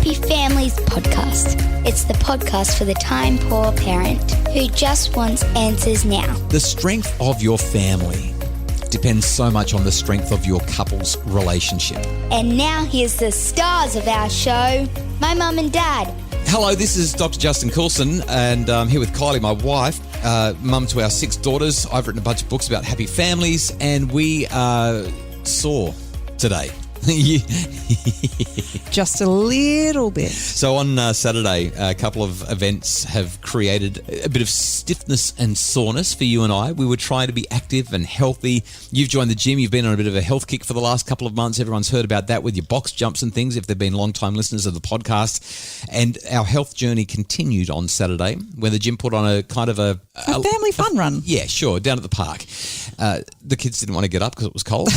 Happy Families podcast. It's the podcast for the time-poor parent who just wants answers now. The strength of your family depends so much on the strength of your couple's relationship. And now here's the stars of our show, my mum and dad. Hello, this is Dr. Justin Coulson, and I'm here with Kylie, my wife, mum to our 6 daughters. I've written a bunch of books about happy families, and we saw today. Just a little bit. So on Saturday, a couple of events have created a bit of stiffness and soreness for you and I. We were trying to be active and healthy. You've joined the gym. You've been on a bit of a health kick for the last couple of months. Everyone's heard about that with your box jumps and things if they've been long-time listeners of the podcast. And our health journey continued on Saturday when the gym put on a kind of a family fun run. Yeah, sure, down at the park. The kids didn't want to get up because it was cold.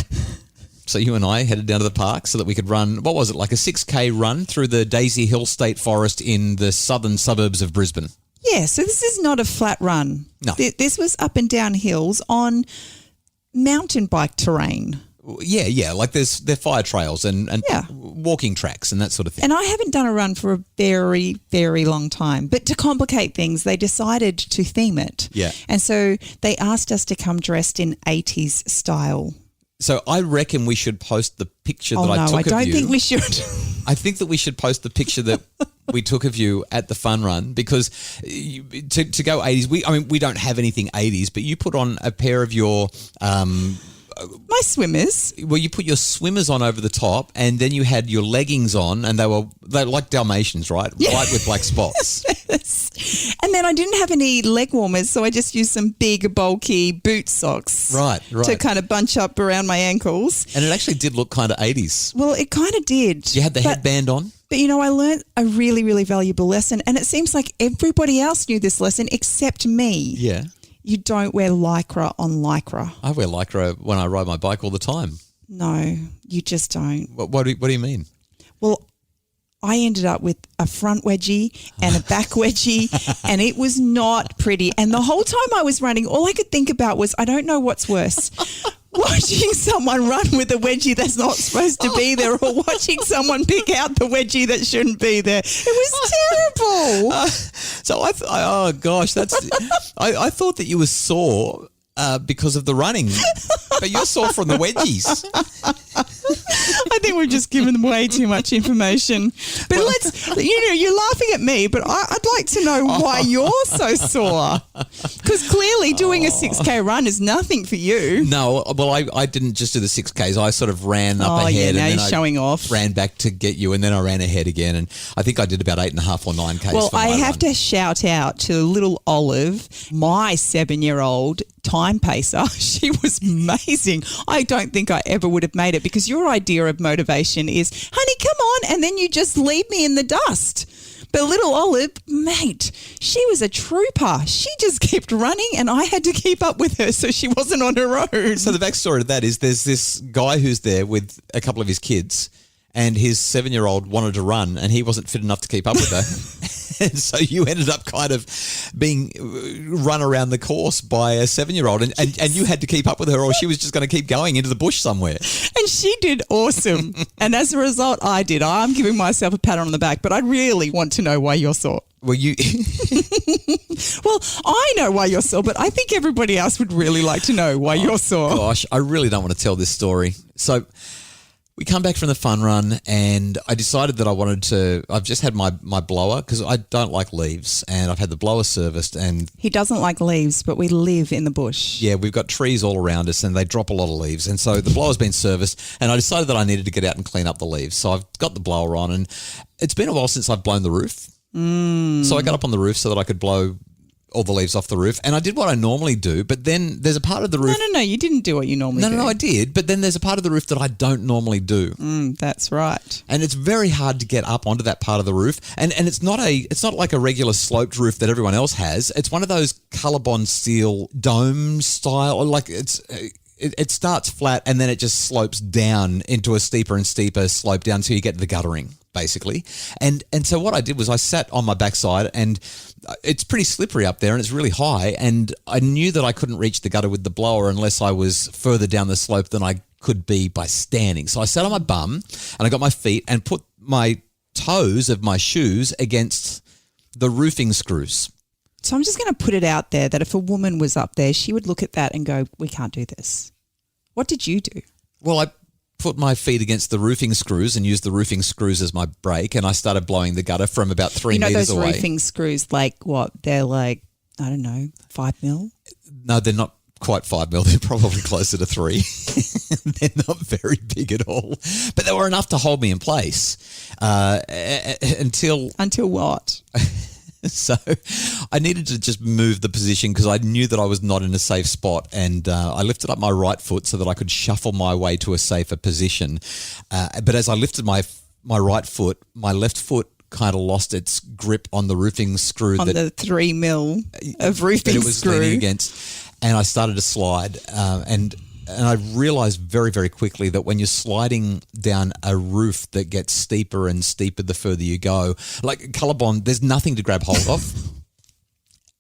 So you and I headed down to the park so that we could run, what was it, like a 6K run through the Daisy Hill State Forest in the southern suburbs of Brisbane. Yeah, so this is not a flat run. No. This was up and down hills on mountain bike terrain. Yeah, like they're fire trails and walking tracks and that sort of thing. And I haven't done a run for a very, very long time. But to complicate things, they decided to theme it. Yeah. And so they asked us to come dressed in 80s style. So I reckon we should post the picture that I took of you. I don't think we should. I think that we should post the picture that we took of you at the fun run because to go 80s, we don't have anything 80s, but you put on a pair of your my swimmers. Well, you put your swimmers on over the top, and then you had your leggings on, and they were like Dalmatians, right? Yeah. White with black spots. Yes. And then I didn't have any leg warmers, so I just used some big, bulky boot socks. Right. To kind of bunch up around my ankles. And it actually did look kind of 80s. Well, it kind of did. You had the headband on? But, I learned a really, really valuable lesson, and it seems like everybody else knew this lesson except me. Yeah. You don't wear Lycra on Lycra. I wear Lycra when I ride my bike all the time. No, you just don't. What do you mean? Well, I ended up with a front wedgie and a back wedgie, and it was not pretty. And the whole time I was running, all I could think about was, I don't know what's worse. Watching someone run with a wedgie that's not supposed to be there, or watching someone pick out the wedgie that shouldn't be there. It was terrible. Oh gosh, I thought that you were sore because of the running, but you're sore from the wedgies. I think we've just given them way too much information. But you're laughing at me, but I'd like to know why you're so sore. Because clearly doing a 6K run is nothing for you. No, well, I didn't just do the 6Ks. I sort of ran up ahead. Now and you're then showing off. Ran back to get you, and then I ran ahead again. And I think I did about 8.5 or 9Ks. Well, for my I have run. to shout out to little Olive, my 7-year-old time pacer. She was amazing. I don't think I ever would have made it, because your idea of motivation is, honey, come on, and then you just leave me in the dust. But little Olive, mate, she was a trooper. She just kept running, and I had to keep up with her so she wasn't on her own. So the backstory to that is there's this guy who's there with a couple of his kids, and his 7-year-old wanted to run, and he wasn't fit enough to keep up with her. And so you ended up kind of being run around the course by a 7-year-old, and you had to keep up with her, or she was just going to keep going into the bush somewhere. And she did awesome. And as a result, I did. I'm giving myself a pat on the back, but I really want to know why you're sore. Well, Well, I know why you're sore, but I think everybody else would really like to know why you're sore. Gosh, I really don't want to tell this story. So we come back from the fun run, and I decided that I've just had my blower, because I don't like leaves, and I've had the blower serviced. And He doesn't like leaves, but we live in the bush. yeah, we've got trees all around us, and they drop a lot of leaves. And so the blower's been serviced, and I decided that I needed to get out and clean up the leaves. So I've got the blower on, and it's been a while since I've blown the roof. So I got up on the roof so that I could blow all the leaves off the roof, and I did what I normally do, but then there's a part of the roof... No, you didn't do what you normally do. No, I did, but then there's a part of the roof that I don't normally do. That's right. And it's very hard to get up onto that part of the roof, and it's not like a regular sloped roof that everyone else has. It's one of those Colorbond steel dome style, like it starts flat and then it just slopes down into a steeper and steeper slope down until you get to the guttering, basically. And so what I did was I sat on my backside, and it's pretty slippery up there and it's really high, and I knew that I couldn't reach the gutter with the blower unless I was further down the slope than I could be by standing. So I sat on my bum and I got my feet and put my toes of my shoes against the roofing screws. So I'm just going to put it out there that if a woman was up there, she would look at that and go, we can't do this. What did you do? Well, I put my feet against the roofing screws and used the roofing screws as my brake, and I started blowing the gutter from about 3 meters away. Those roofing screws, like what? They're like, I don't know, 5 mil? No, they're not quite 5 mil. They're probably closer to 3. They're not very big at all. But they were enough to hold me in place until... Until what? So I needed to just move the position because I knew that I was not in a safe spot, and I lifted up my right foot so that I could shuffle my way to a safer position. But as I lifted my right foot, my left foot kind of lost its grip on the roofing screw. On the 3 mil of roofing that it was screw. leaning against, and I started to slide, and I realized very, very quickly that when you're sliding down a roof that gets steeper and steeper the further you go, like Colorbond, there's nothing to grab hold of.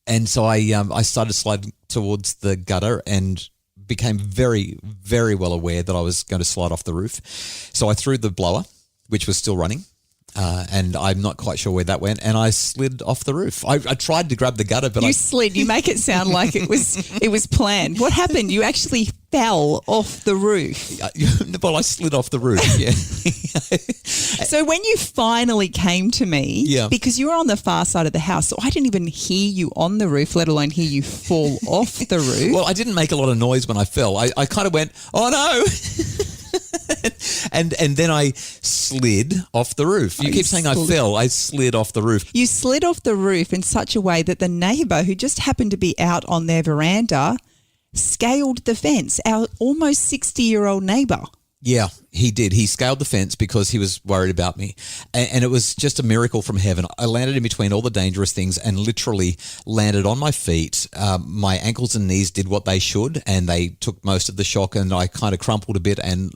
And so I started sliding towards the gutter and became very, very well aware that I was going to slide off the roof. So I threw the blower, which was still running, and I'm not quite sure where that went, and I slid off the roof. I tried to grab the gutter, but you slid. You make it sound like it was planned. What happened? You actually fell off the roof. Well, I slid off the roof, yeah. So when you finally came to me, because you were on the far side of the house, so I didn't even hear you on the roof, let alone hear you fall off the roof. Well, I didn't make a lot of noise when I fell. I kind of went, oh no. And then I slid off the roof. You keep saying I fell. I slid off the roof. You slid off the roof in such a way that the neighbour, who just happened to be out on their veranda, scaled the fence, our almost 60-year-old neighbour. Yeah, he did. He scaled the fence because he was worried about me. And it was just a miracle from heaven. I landed in between all the dangerous things and literally landed on my feet. My ankles and knees did what they should, and they took most of the shock, and I kind of crumpled a bit and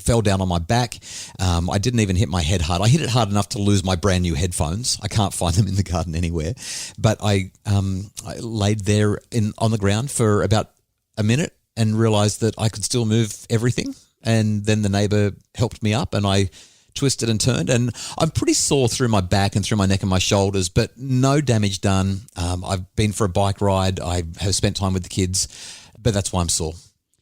fell down on my back. I didn't even hit my head hard. I hit it hard enough to lose my brand new headphones. I can't find them in the garden anywhere. But I laid there on the ground for about a minute and realised that I could still move everything. And then the neighbour helped me up, and I twisted and turned. And I'm pretty sore through my back and through my neck and my shoulders, but no damage done. I've been for a bike ride. I have spent time with the kids, but that's why I'm sore.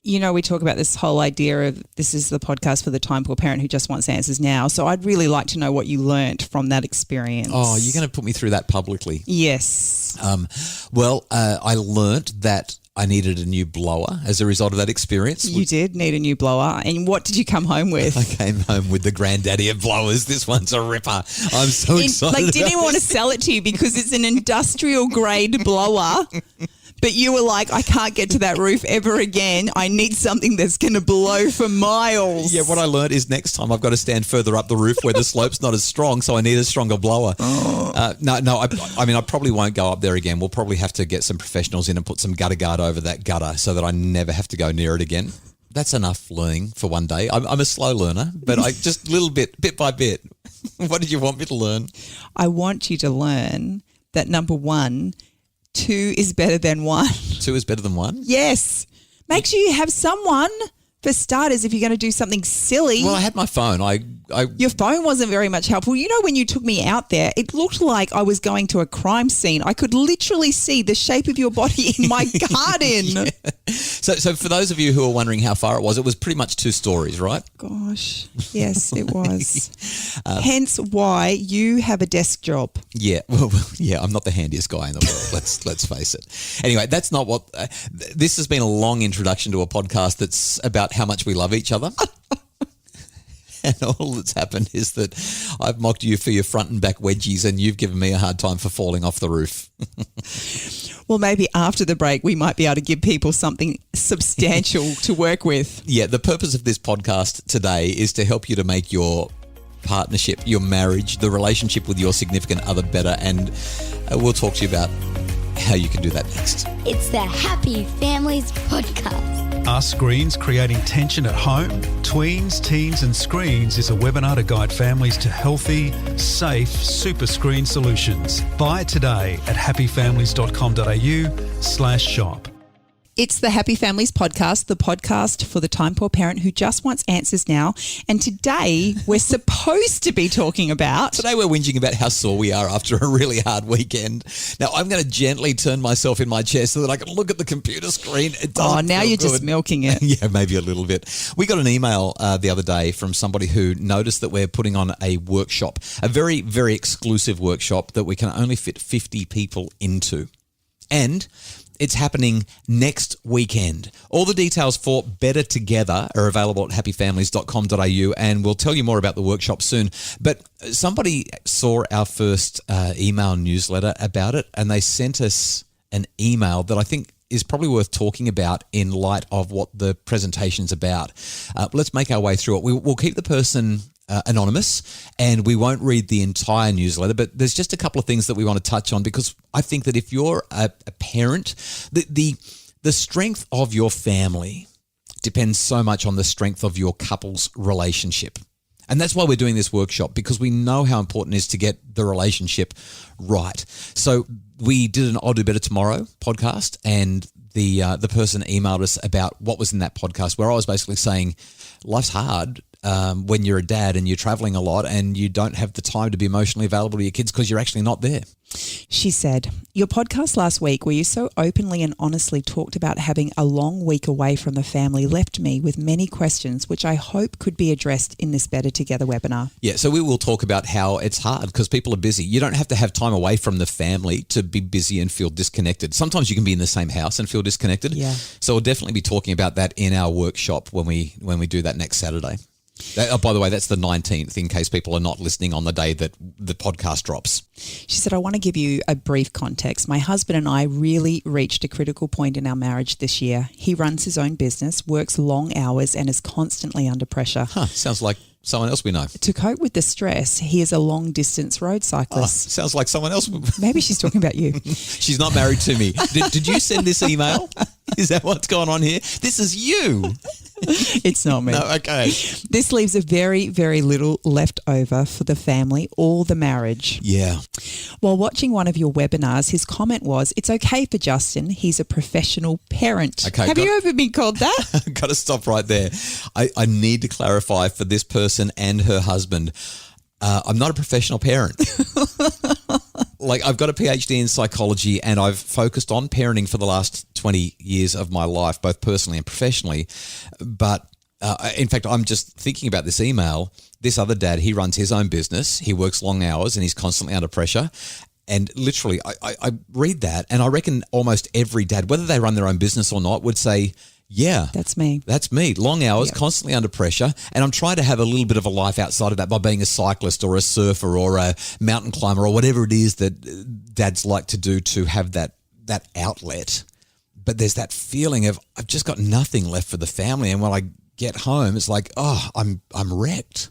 You know, we talk about this whole idea of this is the podcast for the time poor parent who just wants answers now. So I'd really like to know what you learnt from that experience. Oh, you're going to put me through that publicly? Yes. I learnt that I needed a new blower as a result of that experience. You did need a new blower. And what did you come home with? I came home with the granddaddy of blowers. This one's a ripper. I'm so excited. Didn't even want to sell it to you because it's an industrial grade blower. But you were like, I can't get to that roof ever again. I need something that's going to blow for miles. Yeah, what I learned is next time I've got to stand further up the roof where the slope's not as strong, so I need a stronger blower. I probably won't go up there again. We'll probably have to get some professionals in and put some gutter guard over that gutter so that I never have to go near it again. That's enough learning for one day. I'm a slow learner, but I just little bit by bit. What did you want me to learn? I want you to learn that, number one, 2 is better than 1. 2 is better than 1? Yes. Make sure you have someone, for starters, if you're going to do something silly. Well, I had my phone. Your phone wasn't very much helpful. You know, when you took me out there, it looked like I was going to a crime scene. I could literally see the shape of your body in my garden. Yeah. So for those of you who are wondering how far it was pretty much 2 stories, right? Gosh, yes, it was. Hence why you have a desk job. Yeah, well, yeah, I'm not the handiest guy in the world. Let's face it. Anyway, that's not what. This has been a long introduction to a podcast that's about how much we love each other. And all that's happened is that I've mocked you for your front and back wedgies, and you've given me a hard time for falling off the roof. Well, maybe after the break, we might be able to give people something substantial to work with. Yeah, the purpose of this podcast today is to help you to make your partnership, your marriage, the relationship with your significant other better, and we'll talk to you about how you can do that next. It's the Happy Families Podcast. Are screens creating tension at home? Tweens, Teens and Screens is a webinar to guide families to healthy, safe super screen solutions. Buy it today at happyfamilies.com.au/shop. It's the Happy Families podcast, the podcast for the time poor parent who just wants answers now. And today we're supposed to be talking about... Today we're whinging about how sore we are after a really hard weekend. Now, I'm going to gently turn myself in my chair so that I can look at the computer screen. It doesn't now feel you're good. just milking it. Yeah, maybe a little bit. We got an email the other day from somebody who noticed that we're putting on a workshop, a very, very exclusive workshop that we can only fit 50 people into. And it's happening next weekend. All the details for Better Together are available at happyfamilies.com.au, and we'll tell you more about the workshop soon. But somebody saw our first email newsletter about it, and they sent us an email that I think is probably worth talking about in light of what the presentation's about. Let's make our way through it. We'll keep the person anonymous, and we won't read the entire newsletter, but there's just a couple of things that we want to touch on, because I think that if you're a parent, the strength of your family depends so much on the strength of your couple's relationship. And that's why we're doing this workshop, because we know how important it is to get the relationship right. So we did an I'll Do Better Tomorrow podcast, and the person emailed us about what was in that podcast, where I was basically saying life's hard when you're a dad and you're traveling a lot and you don't have the time to be emotionally available to your kids because you're actually not there. She said, your podcast last week where you so openly and honestly talked about having a long week away from the family left me with many questions, which I hope could be addressed in this Better Together webinar. Yeah, so we will talk about how it's hard because people are busy. You don't have to have time away from the family to be busy and feel disconnected. Sometimes you can be in the same house and feel disconnected. Yeah. So we'll definitely be talking about that in our workshop when we do that next Saturday. By the way, that's the 19th, in case people are not listening on the day that the podcast drops. She said, I want to give you a brief context. My husband and I really reached a critical point in our marriage this year. He runs his own business, works long hours, and is constantly under pressure. Sounds like someone else we know. To cope with the stress, he is a long-distance road cyclist. Sounds like someone else. Maybe she's talking about you. She's not married to me. Did you send this email? Is that what's going on here? This is you. It's not me. No, okay. This leaves a very, very little left over for the family or the marriage. Yeah. While watching one of your webinars, his comment was, it's okay for Justin. He's a professional parent. Okay, Have you ever been called that? Got to stop right there. I need to clarify for this person and her husband. I'm not a professional parent. Like, I've got a PhD in psychology and I've focused on parenting for the last 20 years of my life, both personally and professionally. But in fact, I'm just thinking about this email. This other dad, he runs his own business. He works long hours and he's constantly under pressure. And literally, I read that and I reckon almost every dad, whether they run their own business or not, would say, yeah. That's me. That's me. Long hours, Yep. constantly under pressure. And I'm trying to have a little bit of a life outside of that by being a cyclist or a surfer or a mountain climber or whatever it is that dads like to do to have that outlet. But there's that feeling of I've just got nothing left for the family. And when I get home, it's like, oh, I'm wrecked.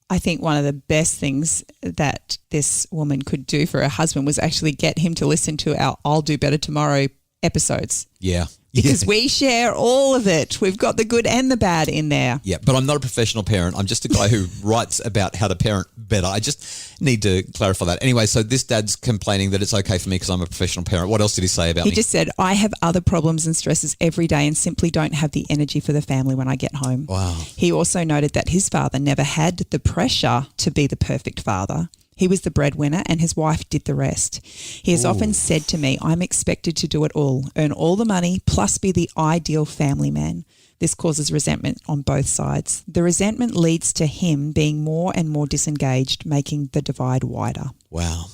I think one of the best things that this woman could do for her husband was actually get him to listen to our I'll Do Better Tomorrow episodes. Yeah. Because we share all of it. We've got the good and the bad in there. Yeah, but I'm not a professional parent. I'm just a guy who writes about how to parent better. I just need to clarify that. Anyway, so this dad's complaining that it's okay for me because I'm a professional parent. What else did he say about me? He just said, I have other problems and stresses every day and simply don't have the energy for the family when I get home. Wow. He also noted that his father never had the pressure to be the perfect father. He was the breadwinner and his wife did the rest. He has often said to me, I'm expected to do it all, earn all the money, plus be the ideal family man. This causes resentment on both sides. The resentment leads to him being more and more disengaged, making the divide wider. Wow.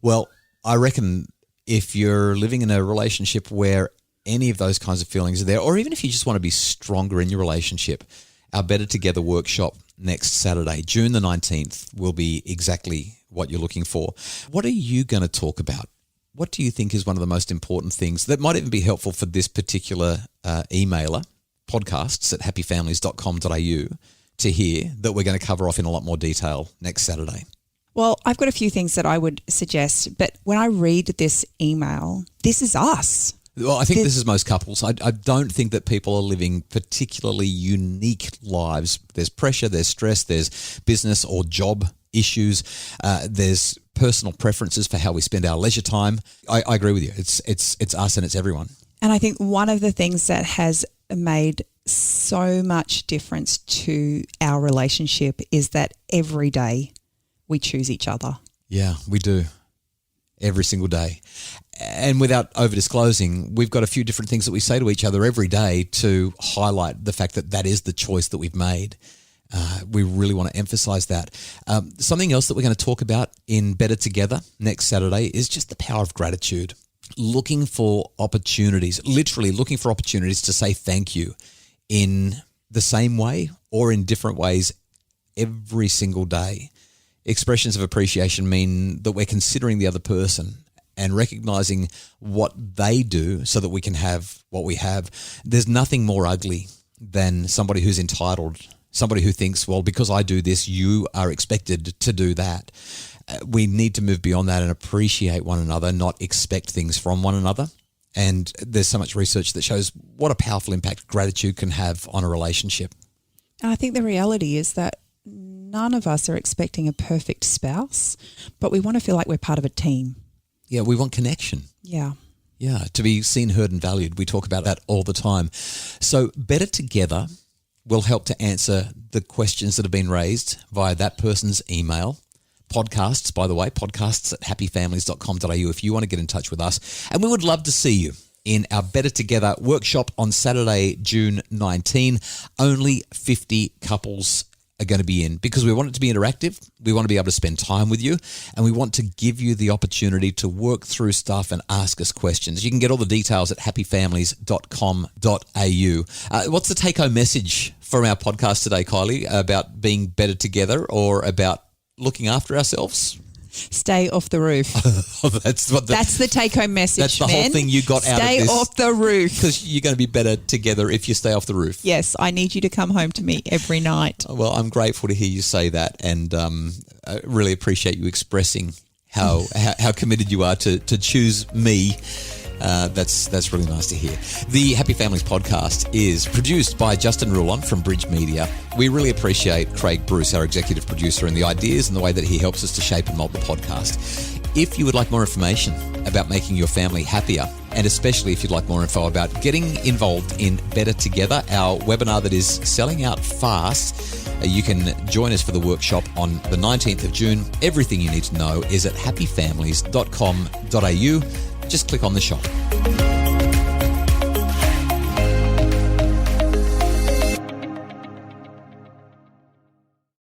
Well, I reckon if you're living in a relationship where any of those kinds of feelings are there, or even if you just want to be stronger in your relationship, our Better Together workshop next Saturday, June the 19th, will be exactly what you're looking for. What are you going to talk about? What do you think is one of the most important things that might even be helpful for this particular emailer, podcasts at happyfamilies.com.au, to hear that we're going to cover off in a lot more detail next Saturday? Well, I've got a few things that I would suggest, but when I read this email, this is us. Well, I think this is most couples. I don't think that people are living particularly unique lives. There's pressure, there's stress, there's business or job issues. There's personal preferences for how we spend our leisure time. I agree with you. It's us and it's everyone. And I think one of the things that has made so much difference to our relationship is that every day we choose each other. Yeah, we do. Every single day. And without over-disclosing, we've got a few different things that we say to each other every day to highlight the fact that that is the choice that we've made. We really want to emphasize that. Something else that we're going to talk about in Better Together next Saturday is just the power of gratitude. Looking for opportunities, literally looking for opportunities to say thank you in the same way or in different ways every single day. Expressions of appreciation mean that we're considering the other person and recognizing what they do so that we can have what we have. There's nothing more ugly than somebody who's entitled, somebody who thinks, well, because I do this, you are expected to do that. We need to move beyond that and appreciate one another, not expect things from one another. And there's so much research that shows what a powerful impact gratitude can have on a relationship. And I think the reality is that none of us are expecting a perfect spouse, but we want to feel like we're part of a team. Yeah, we want connection. Yeah. Yeah, to be seen, heard and valued. We talk about that all the time. So Better Together will help to answer the questions that have been raised via that person's email. Podcasts, by the way, podcasts@happyfamilies.com.au if you want to get in touch with us. And we would love to see you in our Better Together workshop on Saturday, June 19. Only 50 couples are going to be in because we want it to be interactive. We want to be able to spend time with you and we want to give you the opportunity to work through stuff and ask us questions. You can get all the details at happyfamilies.com.au. What's the take-home message from our podcast today, Kylie, about being better together or about looking after ourselves? Stay off the roof. That's the take-home message. That's the whole thing you got out of this. Stay off the roof. Because you're going to be better together if you stay off the roof. Yes, I need you to come home to me every night. Well, I'm grateful to hear you say that, and I really appreciate you expressing how committed you are to choose me. That's really nice to hear. The Happy Families podcast is produced by Justin Rulon from Bridge Media. We really appreciate Craig Bruce, our executive producer, and the ideas and the way that he helps us to shape and mold the podcast. If you would like more information about making your family happier, and especially if you'd like more info about getting involved in Better Together, our webinar that is selling out fast, you can join us for the workshop on the 19th of June. Everything you need to know is at happyfamilies.com.au. Just click on the shop.